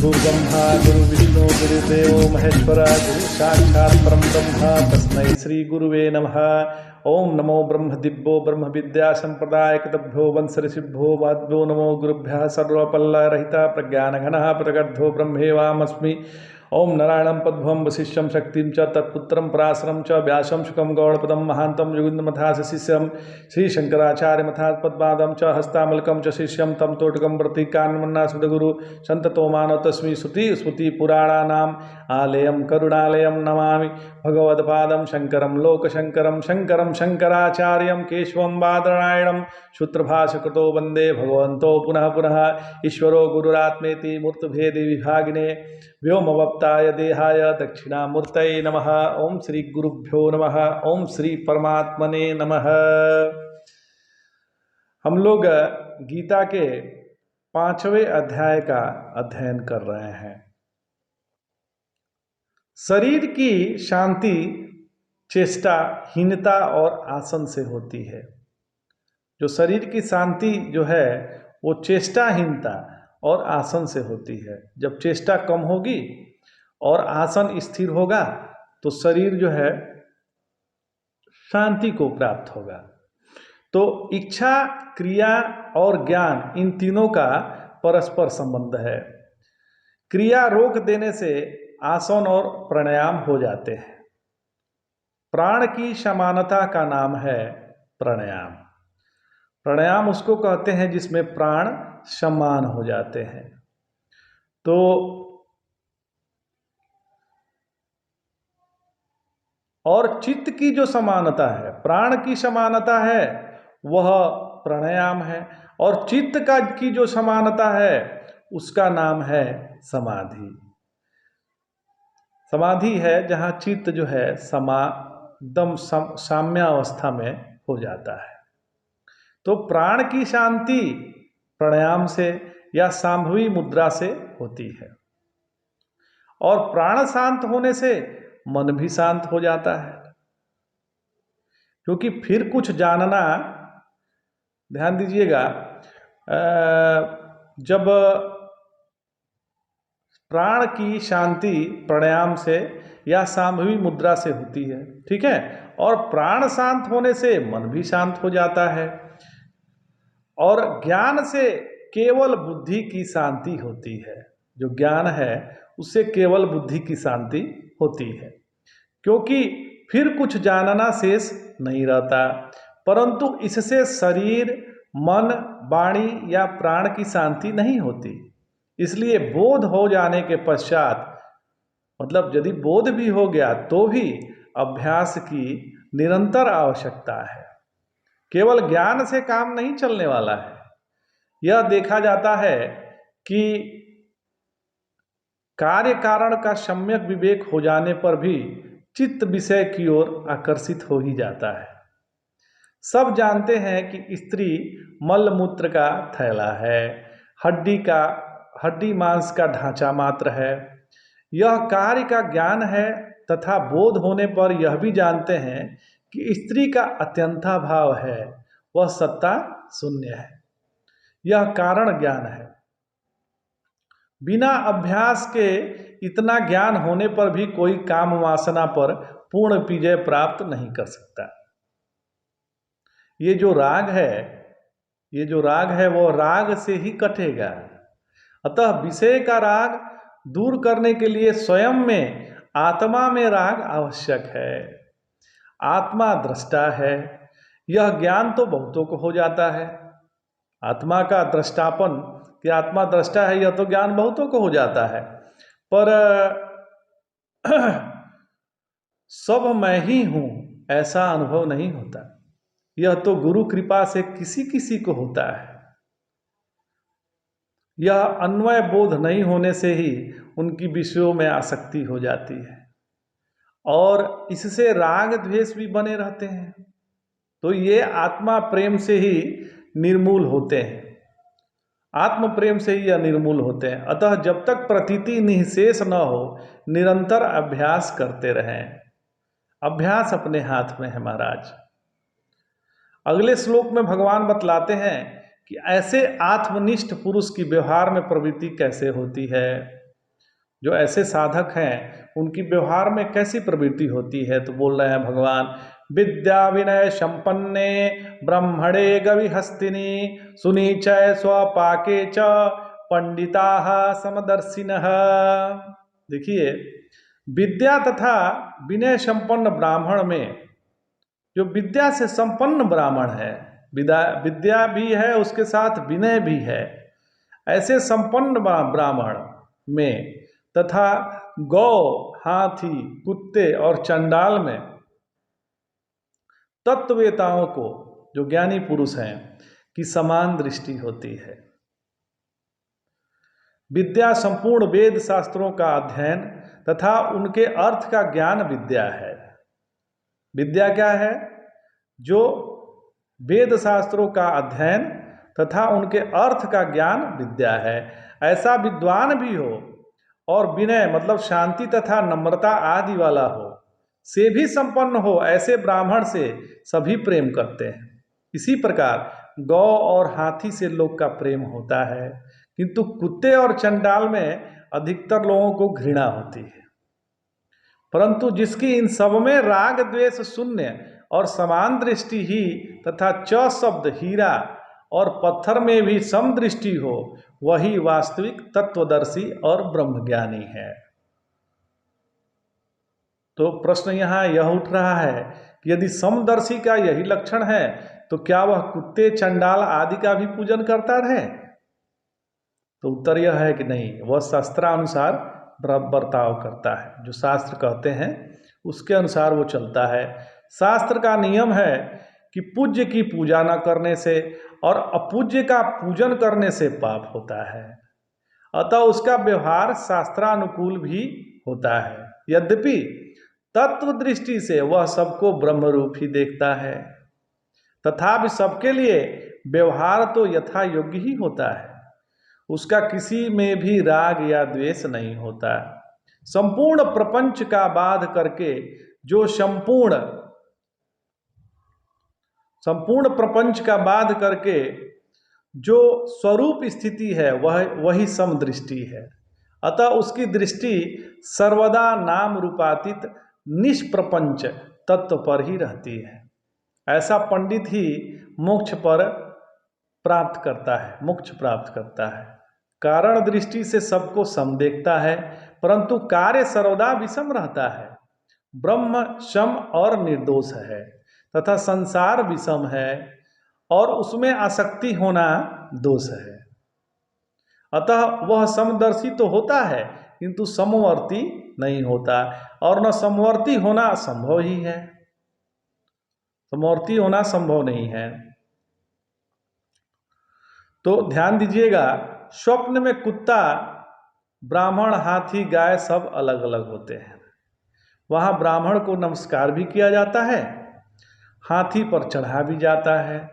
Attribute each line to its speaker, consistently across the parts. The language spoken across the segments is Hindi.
Speaker 1: गुरुब्रह्मा गुरुविष्णु गुरुदेवो महेश्वर गुरु साक्षात् परं ब्रह्म तस्मै श्री गुरुवे नमः। ओम नमो ब्रह्म दिव्यो ब्रह्म विद्या संप्रदायकतभ्यो वंश ऋषिभ्यो वाद्यो नमो गुरुभ्यः सर्वपल्लरहिता प्रज्ञानघनः प्रगर्धो ब्रह्मेवामस्मि। ओम नारायणं पद्मं वसिष्ठं शक्तिं च तत्पुत्रं पराशरं च व्यासं शुकं गौड़पदं महान्तं युगन्धमथास शिष्यं श्रीशंकराचार्यमथास पद्मादं च हस्तामलकं च शिष्यं तं तोटकं प्रतीकान्मन्ना सुदगुरु संततोमानव तस्मै श्रुति स्मृति पुराणानाम् आलयं करुणालयं नमामि भगवत्पादं शंकरं लोकशंकरं शंकरं शंकराचार्यं केशवं बादरायणं सूत्रभाष्यकृतो वन्दे भगवन्तो पुनः पुनः ईश्वरो गुरुरात्मेति मूर्तभेदे विभागिने व्योमवप्ताय देहाय दक्षिणामूर्तये नमः। ओम श्री गुरुभ्यो नमः। ओम श्री परमात्मने नमः। हम लोग गीता के 5वें अध्याय का अध्ययन कर रहे हैं। शरीर की शांति चेष्टाहीनता और आसन से होती है। जो शरीर की शांति जो है वो चेष्टाहीनता और आसन से होती है। जब चेष्टा कम होगी और आसन स्थिर होगा तो शरीर जो है शांति को प्राप्त होगा। तो इच्छा, क्रिया और ज्ञान इन तीनों का परस्पर संबंध है। क्रिया रोक देने से आसन और प्राणायाम हो जाते हैं। प्राण की समानता का नाम है प्राणायाम। प्राणायाम उसको कहते हैं जिसमें प्राण समान हो जाते हैं। तो और चित्त की जो समानता है, प्राण की समानता है, वह प्राणायाम है। और चित्त का की जो समानता है उसका नाम है समाधि। समाधि है जहाँ चित्त जो है एकदम साम्यावस्था में हो जाता है। तो प्राण की शांति प्राणायाम से या सांभवी मुद्रा से होती है। और प्राण शांत होने से मन भी शांत हो जाता है। क्योंकि फिर कुछ जानना, ध्यान दीजिएगा, जब प्राण की शांति प्राणायाम से या सांभवी मुद्रा से होती है, ठीक है, और प्राण शांत होने से मन भी शांत हो जाता है। और ज्ञान से केवल बुद्धि की शांति होती है। जो ज्ञान है उससे केवल बुद्धि की शांति होती है। क्योंकि फिर कुछ जानना शेष नहीं रहता। परंतु इससे शरीर, मन, वाणी या प्राण की शांति नहीं होती। इसलिए बोध हो जाने के पश्चात, मतलब यदि बोध भी हो गया तो भी अभ्यास की निरंतर आवश्यकता है। केवल ज्ञान से काम नहीं चलने वाला है। यह देखा जाता है कि कार्य कारण का सम्यक विवेक हो जाने पर भी चित्त विषय की ओर आकर्षित हो ही जाता है। सब जानते हैं कि स्त्री मल मूत्र का थैला है, हड्डी मांस का ढांचा मात्र है। यह कार्य का ज्ञान है तथा बोध होने पर यह भी जानते हैं कि स्त्री का अत्यंता भाव है, वह सत्ता शून्य है। यह कारण ज्ञान है। बिना अभ्यास के इतना ज्ञान होने पर भी कोई काम वासना पर पूर्ण विजय प्राप्त नहीं कर सकता। ये जो राग है वो राग से ही कटेगा। अतः विषय का राग दूर करने के लिए स्वयं में, आत्मा में राग आवश्यक है। आत्मा दृष्टा है। यह ज्ञान तो बहुतों को हो जाता है। आत्मा का दृष्टापन कि आत्मा दृष्टा है, यह तो ज्ञान बहुतों को हो जाता है। पर सब मैं ही हूँ ऐसा अनुभव नहीं होता। यह तो गुरु कृपा से किसी किसी को होता है। यह अन्वय बोध नहीं होने से ही उनकी विषयों में आसक्ति हो जाती है और इससे राग द्वेष भी बने रहते हैं। तो ये आत्मा प्रेम से ही निर्मूल होते हैं। आत्म प्रेम से ही यह निर्मूल होते हैं। अतः जब तक प्रतीति निःशेष न हो, निरंतर अभ्यास करते रहें। अभ्यास अपने हाथ में है महाराज। अगले श्लोक में भगवान बतलाते हैं कि ऐसे आत्मनिष्ठ पुरुष की व्यवहार में प्रवृत्ति कैसे होती है। जो ऐसे साधक हैं उनकी व्यवहार में कैसी प्रवृत्ति होती है। तो बोल रहे हैं भगवान, विद्या विनय संपन्ने ब्रह्मणे गविहस्तिनी सुनीचय स्वपाके च पंडिता समदर्शिनः। देखिए, विद्या तथा विनय संपन्न ब्राह्मण में, जो विद्या से संपन्न ब्राह्मण है, विद्या भी है उसके साथ विनय भी है, ऐसे संपन्न ब्राह्मण में तथा गौ, हाथी, कुत्ते और चंडाल में तत्ववेताओं को, जो ज्ञानी पुरुष हैं, की समान दृष्टि होती है। विद्या संपूर्ण वेद शास्त्रों का अध्ययन तथा उनके अर्थ का ज्ञान विद्या है। विद्या क्या है? जो वेद शास्त्रों का अध्ययन तथा उनके अर्थ का ज्ञान विद्या है। ऐसा विद्वान भी हो और विनय मतलब शांति तथा नम्रता आदि वाला हो, से भी संपन्न हो, ऐसे ब्राह्मण से सभी प्रेम करते हैं। इसी प्रकार गौ और हाथी से लोग का प्रेम होता है, किंतु कुत्ते और चंडाल में अधिकतर लोगों को घृणा होती है। परंतु जिसकी इन सब में राग द्वेष शून्य और समान दृष्टि ही तथा च शब्द हीरा और पत्थर में भी समदृष्टि हो, वही वास्तविक तत्वदर्शी और ब्रह्मज्ञानी है। तो प्रश्न यहाँ यह उठ रहा है कि यदि समदर्शी का यही लक्षण है तो क्या वह कुत्ते, चंडाल आदि का भी पूजन करता रहे? तो उत्तर यह है कि नहीं, वह शास्त्रानुसार बर्ताव करता है। जो शास्त्र कहते हैं उसके अनुसार वो चलता है। शास्त्र का नियम है कि पूज्य की पूजा न करने से और अपूज्य का पूजन करने से पाप होता है, अतः उसका व्यवहार शास्त्रानुकूल भी होता है। यद्यपि तत्व दृष्टि से वह सबको ब्रह्मरूप ही देखता है, तथापि सबके लिए व्यवहार तो यथा योग्य ही होता है। उसका किसी में भी राग या द्वेष नहीं होता। संपूर्ण प्रपंच का बाध करके जो संपूर्ण प्रपंच का बाध करके जो स्वरूप स्थिति है वही समदृष्टि है। अतः उसकी दृष्टि सर्वदा नाम रूपातीत निष्प्रपंच तत्व पर ही रहती है। ऐसा पंडित ही मोक्ष प्राप्त करता है। कारण दृष्टि से सबको सम देखता है, परंतु कार्य सर्वदा विषम रहता है। ब्रह्म सम और निर्दोष है तथा संसार विषम है और उसमें आसक्ति होना दोष है। अतः वह समदर्शी तो होता है किंतु समवर्ती नहीं होता, और न समवर्ती होना संभव ही है। समवर्ती होना संभव नहीं है। तो ध्यान दीजिएगा, स्वप्न में कुत्ता, ब्राह्मण, हाथी, गाय सब अलग अलग होते हैं। वहाँ ब्राह्मण को नमस्कार भी किया जाता है, हाथी पर चढ़ा भी जाता है,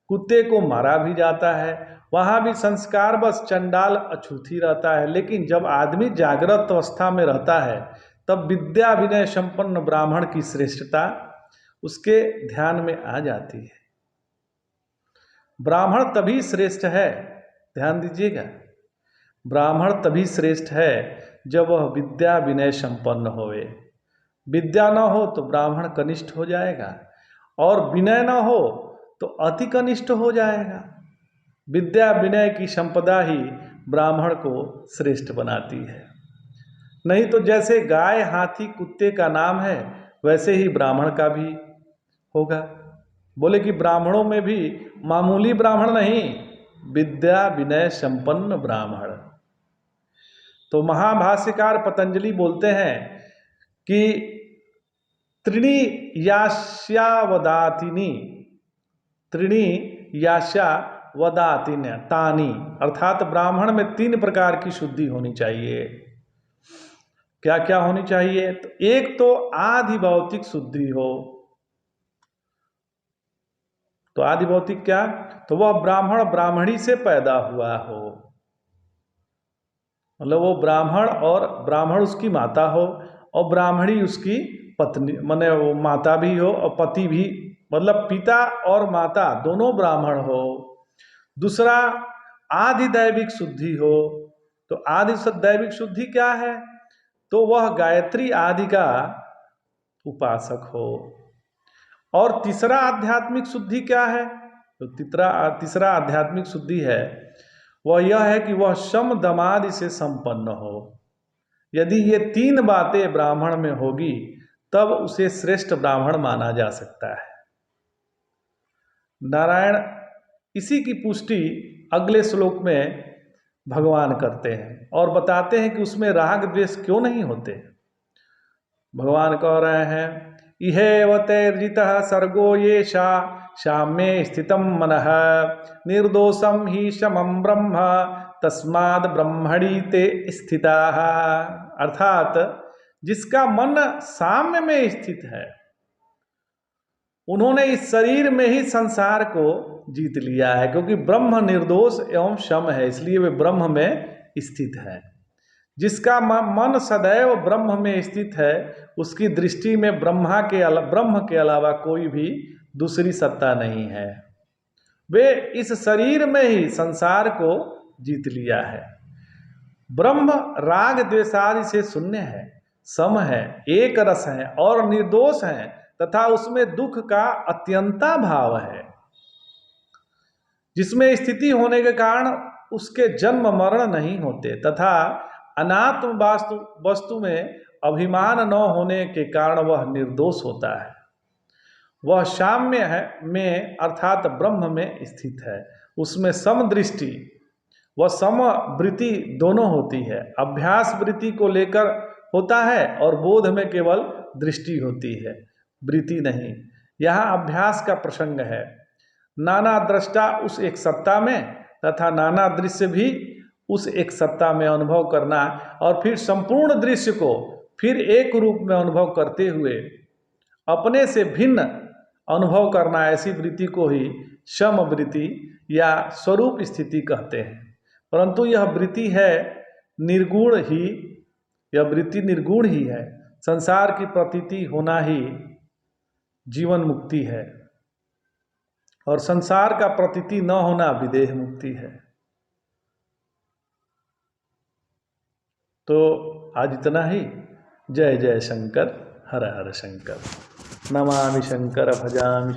Speaker 1: कुत्ते को मारा भी जाता है। वहाँ भी संस्कार बस चंडाल अछूती रहता है। लेकिन जब आदमी जागृत अवस्था में रहता है तब विद्या विनय संपन्न ब्राह्मण की श्रेष्ठता उसके ध्यान में आ जाती है। ब्राह्मण तभी श्रेष्ठ है, ध्यान दीजिएगा, ब्राह्मण तभी श्रेष्ठ है जब वह विद्या विनय संपन्न होवे। विद्या न हो तो ब्राह्मण कनिष्ठ हो जाएगा, और विनय न हो तो अति कनिष्ठ हो जाएगा। विद्या विनय की संपदा ही ब्राह्मण को श्रेष्ठ बनाती है। नहीं तो जैसे गाय, हाथी, कुत्ते का नाम है वैसे ही ब्राह्मण का भी होगा। बोले कि ब्राह्मणों में भी मामूली ब्राह्मण नहीं, विद्या विनय संपन्न ब्राह्मण। तो महाभाष्यकार पतंजलि बोलते हैं कि त्रीणि यास्या वदातिन्य तानी, अर्थात ब्राह्मण में 3 प्रकार की शुद्धि होनी चाहिए। क्या क्या होनी चाहिए? तो एक तो आदि भौतिक शुद्धि हो। तो आदि भौतिक क्या? तो वह ब्राह्मण ब्राह्मणी से पैदा हुआ हो, मतलब वो ब्राह्मण और ब्राह्मण उसकी माता हो और ब्राह्मणी उसकी पत्नी, माने वो माता भी हो और पति भी, मतलब पिता और माता दोनों ब्राह्मण हो। दूसरा आधिदैविक शुद्धि हो, तो आदि दैविक शुद्धि क्या है? तो वह गायत्री आदि का उपासक हो। और तीसरा आध्यात्मिक शुद्धि क्या है? तो तीसरा आध्यात्मिक शुद्धि है वह यह है कि वह शम दमादि से संपन्न हो। यदि ये तीन बातें ब्राह्मण में होगी तब उसे श्रेष्ठ ब्राह्मण माना जा सकता है। नारायण इसी की पुष्टि अगले श्लोक में भगवान करते हैं और बताते हैं कि उसमें राग द्वेष क्यों नहीं होते। भगवान कह रहे हैं इहेव तैर्जितः सर्गो येषा शाम्ये स्थितं मनः निर्दोषं हि शमं ब्रह्म तस्माद् ब्रह्मणि ते स्थिताः। अर्थात जिसका मन साम्य में स्थित है उन्होंने इस शरीर में ही संसार को जीत लिया है, क्योंकि ब्रह्म निर्दोष एवं शम है, इसलिए वे ब्रह्म में स्थित है। जिसका मन सदैव ब्रह्म में स्थित है उसकी दृष्टि में ब्रह्म के अलावा कोई भी दूसरी सत्ता नहीं है। वे इस शरीर में ही संसार को जीत लिया है। ब्रह्म राग द्वेषादि से शून्य है, सम है, एक रस है और निर्दोष है तथा उसमें दुख का अत्यंता भाव है, जिसमें स्थिति होने के कारण उसके जन्म मरण नहीं होते तथा अनात्म वस्तु में अभिमान न होने के कारण वह निर्दोष होता है। वह साम्य है में अर्थात ब्रह्म में स्थित है। उसमें समदृष्टि व समवृत्ति दोनों होती है। अभ्यास वृत्ति को लेकर होता है और बोध में केवल दृष्टि होती है, वृत्ति नहीं। यहाँ अभ्यास का प्रसंग है। नाना दृष्टा उस एक सत्ता में तथा नाना दृश्य भी उस एक सत्ता में अनुभव करना और फिर संपूर्ण दृश्य को फिर एक रूप में अनुभव करते हुए अपने से भिन्न अनुभव करना, ऐसी वृत्ति को ही शम वृत्ति या स्वरूप स्थिति कहते हैं। परंतु यह वृत्ति है निर्गुण ही, यह वृत्ति निर्गुण ही है। संसार की प्रतीति होना ही जीवन मुक्ति है और संसार का प्रतीति न होना विदेह मुक्ति है। तो आज इतना ही। जय जय शंकर, हर हर शंकर। नमामि शंकर भजामि